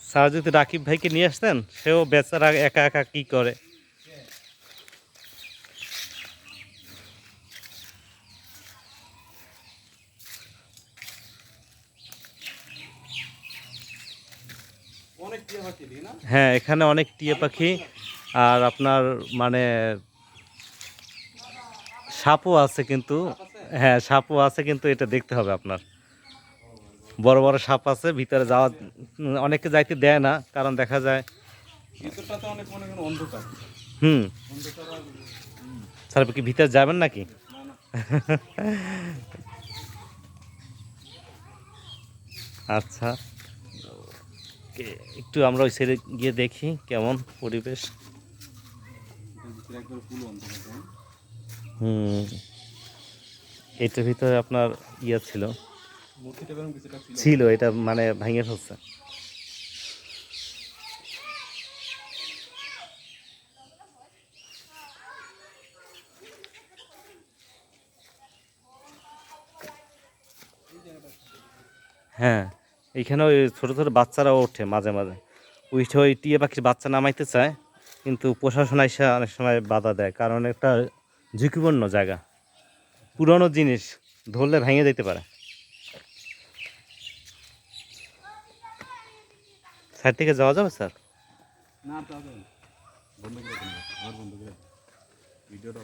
Sir যদি রাকিব ভাইকে নিয়ে আসতেন, সেও বেচারা একা একা কি করে। হ্যাঁ, এখানে অনেক টিয়া পাখি, আর আপনার মানে সাপও আছে কিন্তু। হ্যাঁ, সাপও আছে কিন্তু এটা দেখতে হবে আপনার। বড় বড় সাপ আছে, ভিতরে যাওয়া অনেকে যাইতে দেয় না, কারণ দেখা যায় হুম। স্যার কি ভিতরে যাবেন নাকি? আচ্ছা, একটু আমরা ওই সাইডে গিয়ে দেখি কেমন পরিবেশ। হুম, এটার ভিতরে আপনার ইয়ে ছিল, ছিল এটা মানে ভেঙে ফেলছে। হ্যাঁ, এইখানে ওই ছোটো ছোটো বাচ্চারাও ওঠে মাঝে মাঝে, উঠে ওই টিয়া পাখির বাচ্চা নামাইতে চায়, কিন্তু প্রশাসন এসে অনেক সময় বাধা দেয়, কারণ একটা ঝুঁকিপূর্ণ জায়গা, পুরনো জিনিস ধরলে ভেঙে যেতে পারে। সাইড থেকে যাওয়া যাবে স্যার? না, বন্ধ করে ভিডিওটা।